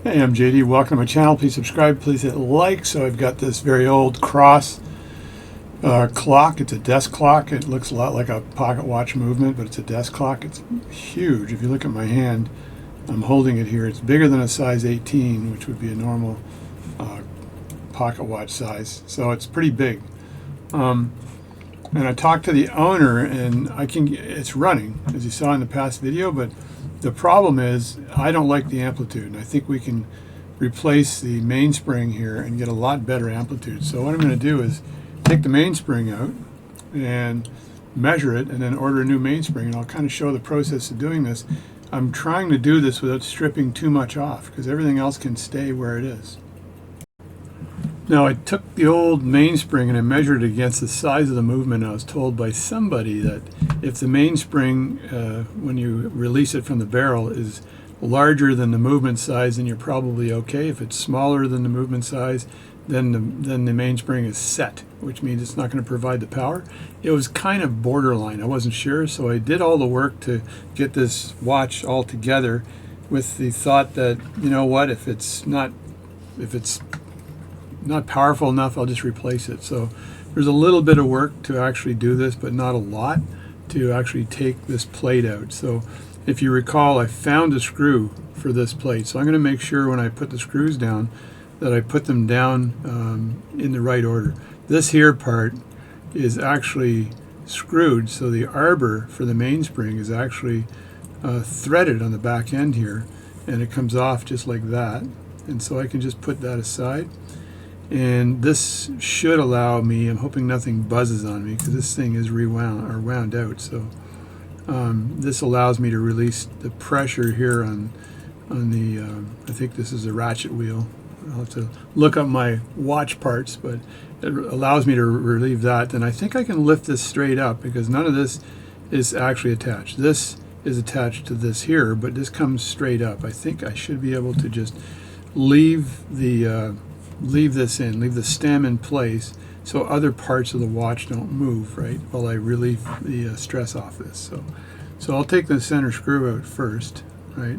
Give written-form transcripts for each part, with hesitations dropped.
Hey, I'm JD. Welcome to my channel. Please subscribe. Please hit like. So I've got this very old Cross clock. It's a desk clock. It looks a lot like a pocket watch movement, but it's a desk clock. It's huge. If you look at my hand, I'm holding it here. It's bigger than a size 18, which would be a normal uh, pocket watch size. So it's pretty big. And I talked to the owner, and it's running, as you saw in the past video, but the problem is I don't like the amplitude, and I think we can replace the mainspring here and get a lot better amplitude. So what I'm going to do is take the mainspring out and measure it, and then order a new mainspring, and I'll kind of show the process of doing this. I'm trying to do this without stripping too much off, because everything else can stay where it is. Now, I took the old mainspring and I measured it against the size of the movement. I was told by somebody that if the mainspring, when you release it from the barrel, is larger than the movement size, then you're probably okay. If it's smaller than the movement size, then the mainspring is set, which means it's not going to provide the power. It was kind of borderline. I wasn't sure, so I did all the work to get this watch all together with the thought that, you know what, if it's not powerful enough, I'll just replace it. So there's a little bit of work to actually do this, but not a lot to actually take this plate out. So if you recall, I found a screw for this plate. So I'm going to make sure when I put the screws down that I put them down in the right order. This here part is actually screwed, so the arbor for the mainspring is actually threaded on the back end here, and it comes off just like that. And so I can just put that aside. And this should allow me, I'm hoping nothing buzzes on me because this thing is wound out. So this allows me to release the pressure here on the, I think this is a ratchet wheel. I'll have to look up my watch parts, but it allows me to relieve that. Then I think I can lift this straight up because none of this is actually attached. This is attached to this here, but this comes straight up. I think I should be able to just leave the stem in place so other parts of the watch don't move, right, while I relieve the stress off this. So I'll take the center screw out first, right?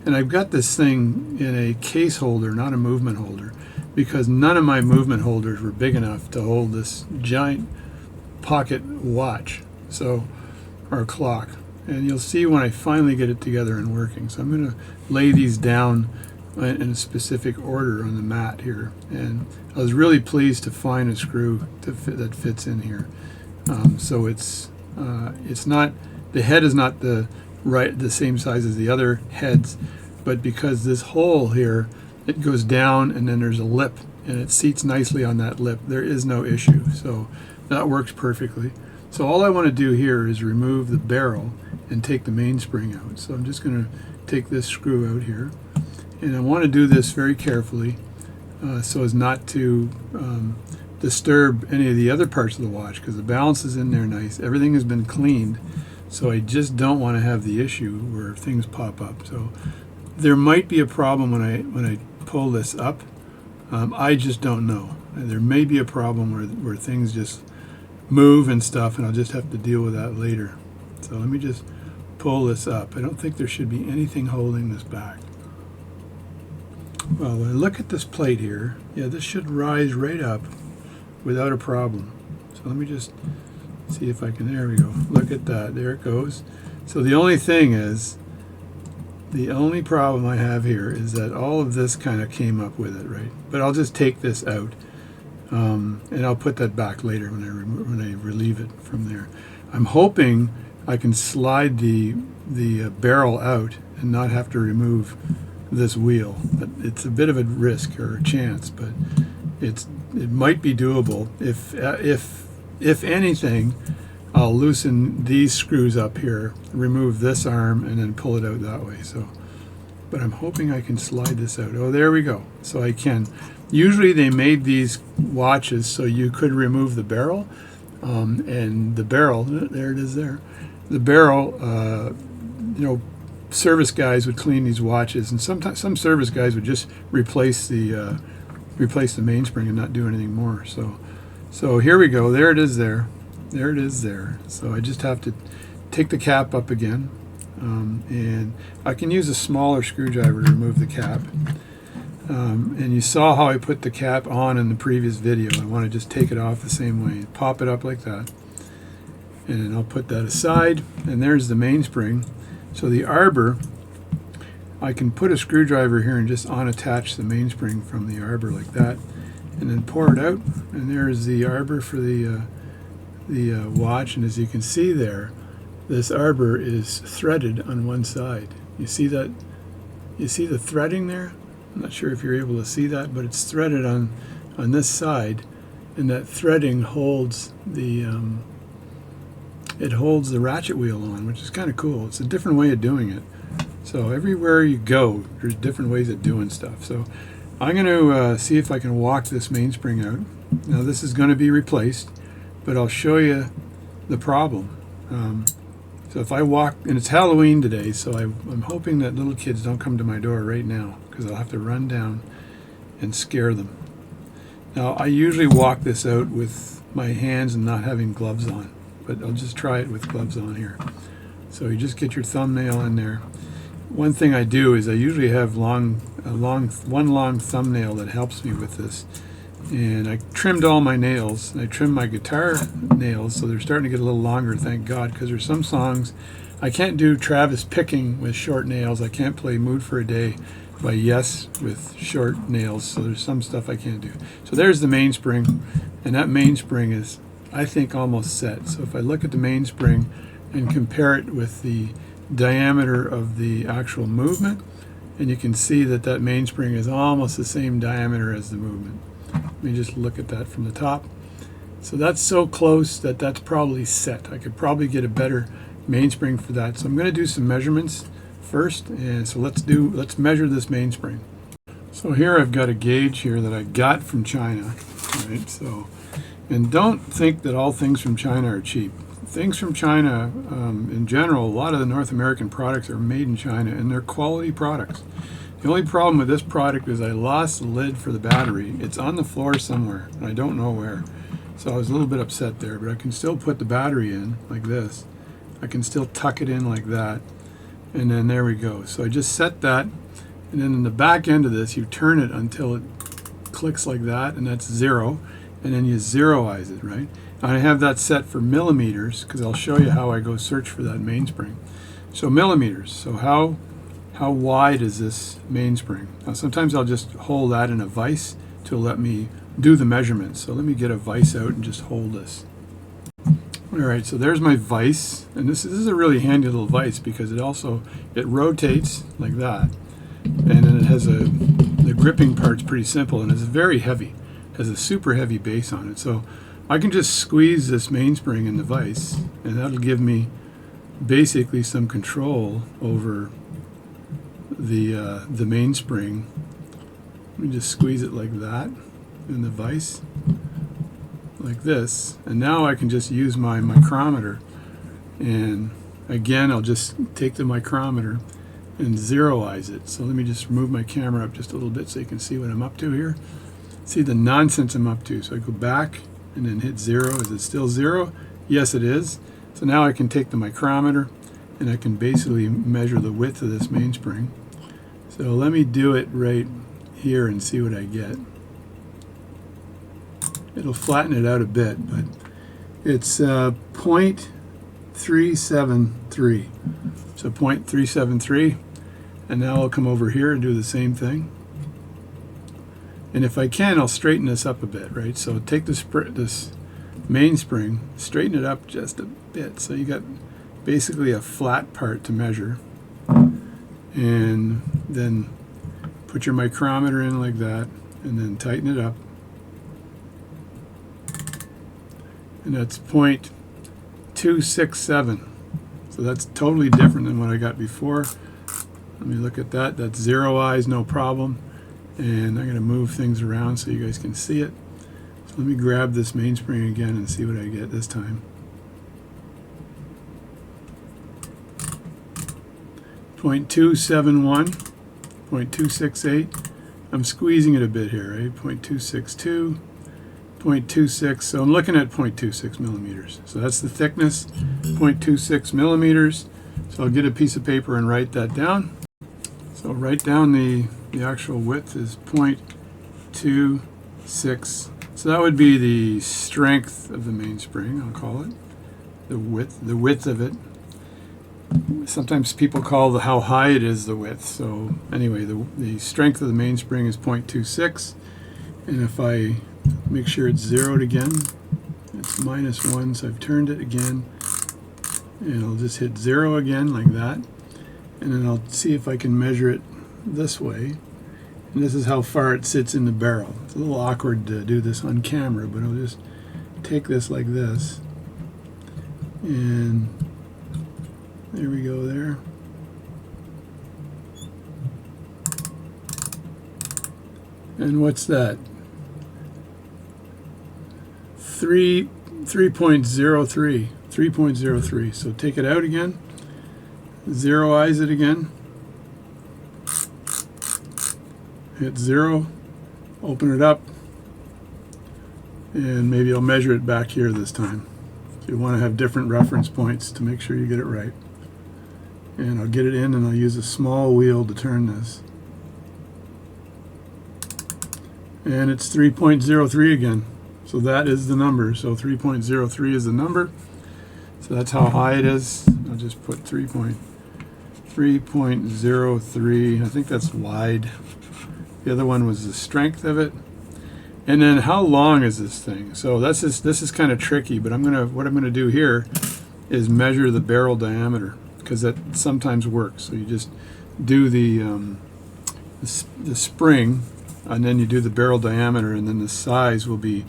And I've got this thing in a case holder, not a movement holder, because none of my movement holders were big enough to hold this giant pocket watch, or clock. And you'll see when I finally get it together and working. So I'm going to lay these down in a specific order on the mat here, and I was really pleased to find a screw that fits in here. So it's not, the head is not the same size as the other heads, but because this hole here, it goes down and then there's a lip and it seats nicely on that lip, there is no issue. So that works perfectly. So all I want to do here is remove the barrel and take the mainspring out. So I'm just going to take this screw out here. And I want to do this very carefully so as not to disturb any of the other parts of the watch, because the balance is in there nice. Everything has been cleaned, so I just don't want to have the issue where things pop up. So there might be a problem when I pull this up. I just don't know. There may be a problem where things just move and stuff, and I'll just have to deal with that later. So let me just pull this up. I don't think there should be anything holding this back. Well, when I look at this plate here, yeah, this should rise right up without a problem. So let me just see if I can, there we go. Look at that, there it goes. So the only problem I have here is that all of this kind of came up with it, right? But I'll just take this out, and I'll put that back later when I relieve it from there. I'm hoping I can slide the barrel out and not have to remove this wheel, but it's a bit of a risk or a chance, but it might be doable. If anything, I'll loosen these screws up here, remove this arm, and then pull it out that way. So, but I'm hoping I can slide this out. Oh, there we go. So I can. Usually they made these watches so you could remove the barrel, and the barrel, there it is there. The barrel, service guys would clean these watches, and sometimes some service guys would just replace the mainspring and not do anything more. So here we go. There it is there. There it is there. So I just have to take the cap up again, and I can use a smaller screwdriver to remove the cap. And you saw how I put the cap on in the previous video. I want to just take it off the same way. Pop it up like that. And I'll put that aside. And there's the mainspring. So the arbor, I can put a screwdriver here and just unattach the mainspring from the arbor like that. And then pour it out. And there's the arbor for the watch. And as you can see there, this arbor is threaded on one side. You see that? You see the threading there? I'm not sure if you're able to see that, but it's threaded on this side, and that threading holds the it holds the ratchet wheel on, which is kind of cool. It's a different way of doing it. So everywhere you go, there's different ways of doing stuff. So I'm going to see if I can walk this mainspring out. Now this is going to be replaced, but I'll show you the problem. So if I walk, and it's Halloween today, so I'm hoping that little kids don't come to my door right now, because I'll have to run down and scare them. Now I usually walk this out with my hands and not having gloves on, but I'll just try it with gloves on here. So you just get your thumbnail in there. One thing I do is I usually have one long thumbnail that helps me with this. And I trimmed all my nails, and I trimmed my guitar nails, so they're starting to get a little longer, thank God, because there's some songs I can't do Travis Picking with short nails. I can't play Mood for a Day by Yes with short nails, so there's some stuff I can't do. So there's the mainspring, and that mainspring is, I think, almost set. So if I look at the mainspring and compare it with the diameter of the actual movement, and you can see that that mainspring is almost the same diameter as the movement. Let me just look at that from the top. So that's so close that that's probably set. I could probably get a better mainspring for that. So I'm going to do some measurements first, and so let's measure this mainspring. So here I've got a gauge here that I got from China, right? So, and don't think that all things from China are cheap. Things from China, in general, a lot of the North American products are made in China, and they're quality products. The only problem with this product is I lost the lid for the battery. It's on the floor somewhere, and I don't know where. So I was a little bit upset there, but I can still put the battery in like this. I can still tuck it in like that, and then there we go. So I just set that, and then in the back end of this, you turn it until it clicks like that, and that's 0, and then you zeroize it, right? And I have that set for millimeters, because I'll show you how I go search for that mainspring. So millimeters, so how wide is this mainspring? Now sometimes I'll just hold that in a vise to let me do the measurements. So let me get a vise out and just hold this. Alright, so there's my vise, and this is a really handy little vise because it rotates like that, and then it has the gripping part's pretty simple, and it's very heavy. It has a super heavy base on it. So I can just squeeze this mainspring in the vise, and that'll give me basically some control over the mainspring. Let me just squeeze it like that in the vise, like this, and now I can just use my micrometer, and again I'll just take the micrometer and zeroize it. So let me just move my camera up just a little bit so you can see what I'm up to here. See the nonsense I'm up to. So I go back and then hit 0. Is it still 0? Yes, it is. So now I can take the micrometer and I can basically measure the width of this mainspring. So let me do it right here and see what I get. It'll flatten it out a bit, but it's 0.373. So 0.373, and now I'll come over here and do the same thing. And if I can, I'll straighten this up a bit, right? So take this mainspring, straighten it up just a bit, so you got basically a flat part to measure, and then put your micrometer in like that, and then tighten it up, and that's 0.267. So that's totally different than what I got before. Let me look at that. That's 0 eyes, no problem. And I'm going to move things around so you guys can see it. So let me grab this mainspring again and see what I get this time. 0.271, 0.268. I'm squeezing it a bit here, right? 0.262, 0.26. So I'm looking at 0.26 millimeters. So that's the thickness, 0.26 millimeters. So I'll get a piece of paper and write that down. So So write down the actual width is 0.26. So that would be the strength of the mainspring, I'll call it. The width of it. Sometimes people call how high it is the width. So anyway, the strength of the mainspring is 0.26. And if I make sure it's zeroed again, it's -1, so I've turned it again. And I'll just hit 0 again like that. And then I'll see if I can measure it this way. And this is how far it sits in the barrel. It's a little awkward to do this on camera, but I'll just take this like this. And there we go there. And what's that? 3.03. 3.03. So take it out again. Zeroize it again. Hit 0. Open it up. And maybe I'll measure it back here this time. So you want to have different reference points to make sure you get it right. And I'll get it in and I'll use a small wheel to turn this. And it's 3.03 again. So that is the number. So 3.03 is the number. So that's how high it is. I'll just put 3.03. I think that's wide. The other one was the strength of it. And then how long is this thing? So this is kind of tricky, but what I'm gonna do here is measure the barrel diameter, because that sometimes works. So you just do the spring, and then you do the barrel diameter, and then the size will be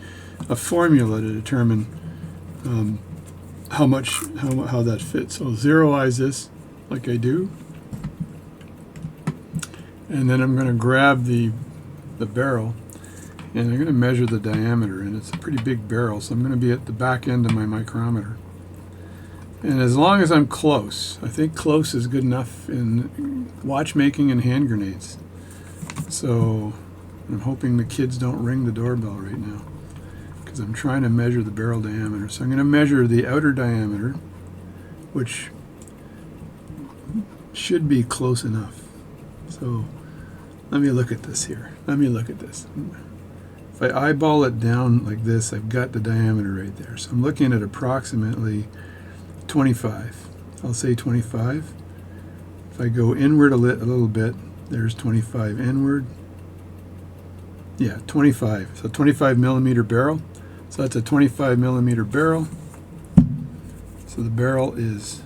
a formula to determine how that fits. So zeroize this like I do, and then I'm going to grab the barrel, and I'm going to measure the diameter, and it's a pretty big barrel, so I'm going to be at the back end of my micrometer. And as long as I'm close, I think close is good enough in watchmaking and hand grenades. So I'm hoping the kids don't ring the doorbell right now, because I'm trying to measure the barrel diameter. So I'm going to measure the outer diameter, which should be close enough. So let me look at this here. Let me look at this. If I eyeball it down like this, I've got the diameter right there. So I'm looking at approximately 25. I'll say 25. If I go inward a little bit, there's 25 inward. Yeah, 25. So 25 millimeter barrel. So that's a 25 millimeter barrel. So the barrel is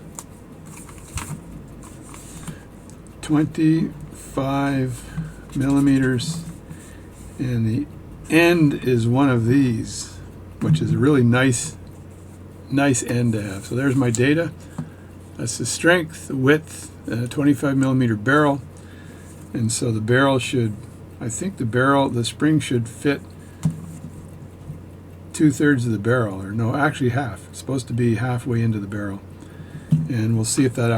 25 millimeters, and the end is one of these, which is a really nice end to have. So there's my data. That's the strength, the width, and a 25 millimeter barrel. And so the barrel should, I think the spring should fit 2/3 of the barrel, or no, actually half. It's supposed to be halfway into the barrel. And we'll see if that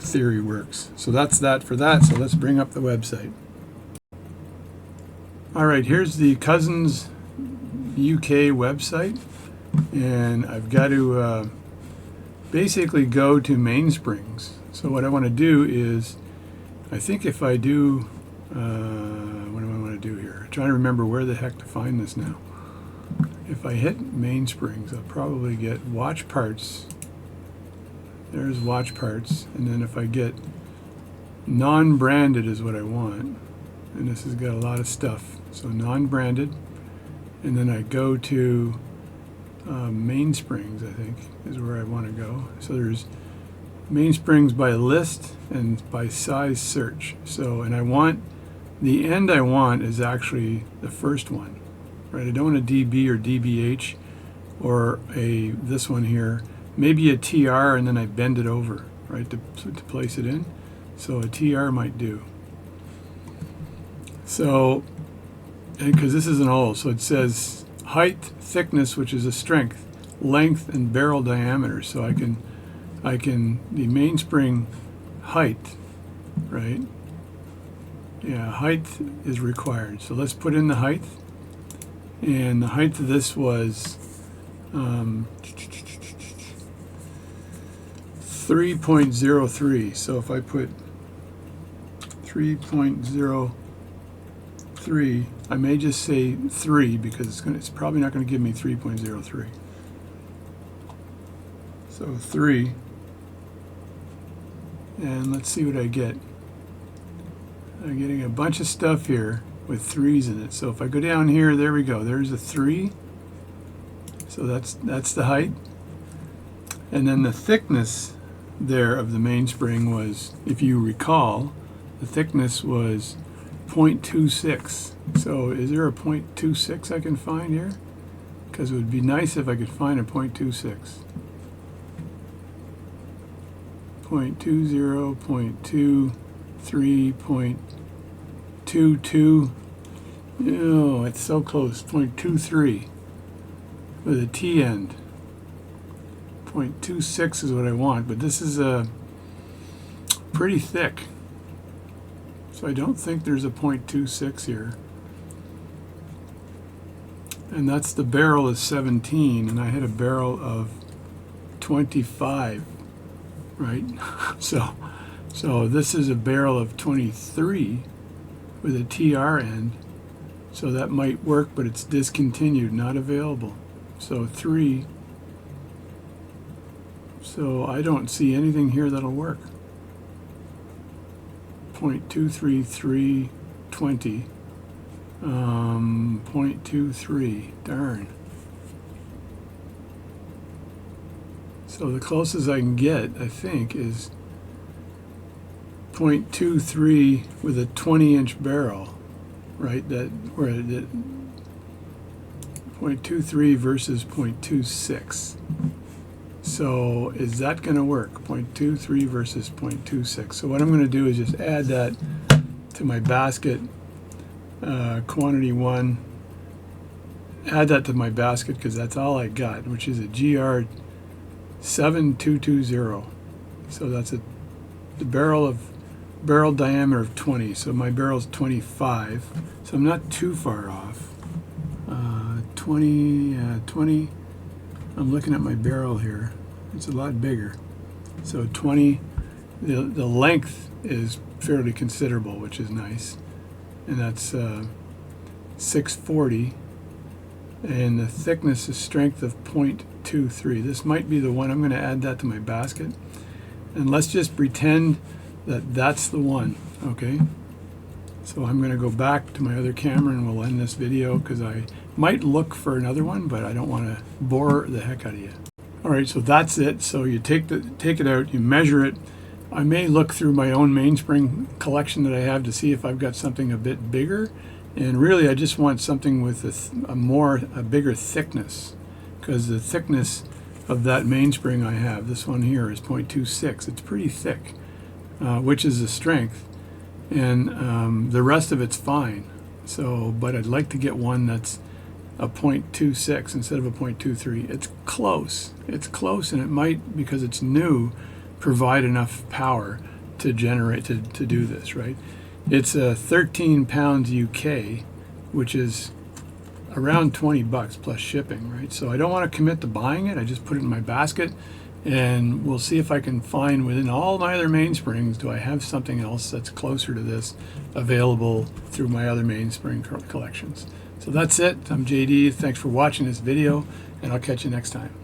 theory works. So that's that for that. So let's bring up the website. All right, here's the Cousins UK website. And I've got to basically go to Mainsprings. So what I want to do is, I think if I do, what do I want to do here? I'm trying to remember where the heck to find this now. If I hit Mainsprings, I'll probably get watch parts. There's watch parts. And then if I get non-branded is what I want. And this has got a lot of stuff. So non-branded. And then I go to Mainsprings, I think, is where I want to go. So there's Mainsprings by list and by size search. So, and the end I want is actually the first one, right? I don't want a DB or DBH or this one here. Maybe a TR, and then I bend it over, right, to place it in. So a TR might do. So, because this is an old, so it says height, thickness, which is a strength, length, and barrel diameter. So I can the mainspring height, right? Yeah, height is required. So let's put in the height. And the height of this was 3.03. So if I put 3.03. I may just say 3 because it's probably not going to give me 3.03. So 3. And let's see what I get. I'm getting a bunch of stuff here with 3's in it. So if I go down here, there we go. There's a 3. So that's the height. And then the thickness there of the mainspring was, if you recall, the thickness was 0.26. So is there a 0.26 I can find here? Because it would be nice if I could find a 0.26. 0.20, 0.23, 0.22. Oh, it's so close. 0.23 with a T end. 0.26 is what I want, but this is pretty thick. So I don't think there's a 0.26 here. And that's the barrel is 17, and I had a barrel of 25, right? So this is a barrel of 23 with a TR end. So that might work, but it's discontinued, not available. So 3. So I don't see anything here that'll work. 0.23320. 0.23. Darn. So the closest I can get, I think, is 0.23 with a 20-inch barrel, right? That where it 0.23 versus 0.26. So is that going to work? 0.23 versus 0.26. So what I'm going to do is just add that to my basket, quantity 1. Add that to my basket because that's all I got, which is a GR 7220. So that's the barrel diameter of 20. So my barrel's 25. So I'm not too far off. 20. I'm looking at my barrel here. It's a lot bigger. So 20. The length is fairly considerable, which is nice. And that's 640. And the thickness is strength of 0.23. This might be the one. I'm going to add that to my basket. And let's just pretend that that's the one, okay? So I'm going to go back to my other camera and we'll end this video because I might look for another one, but I don't want to bore the heck out of you. All right, so that's it. So you take it out, you measure it. I may look through my own mainspring collection that I have to see if I've got something a bit bigger. And really, I just want something with a bigger thickness, because the thickness of that mainspring I have, this one here, is 0.26. It's pretty thick, which is the strength, and the rest of it's fine. So, but I'd like to get one that's a 0.26 instead of a 0.23. It's close. It's close, and it might, because it's new, provide enough power to generate to do this, right? It's 13 pounds UK, which is around $20 plus shipping, right? So I don't want to commit to buying it. I just put it in my basket, and we'll see if I can find within all my other mainsprings, do I have something else that's closer to this available through my other mainspring collections. So that's it. I'm JD. Thanks for watching this video, and I'll catch you next time.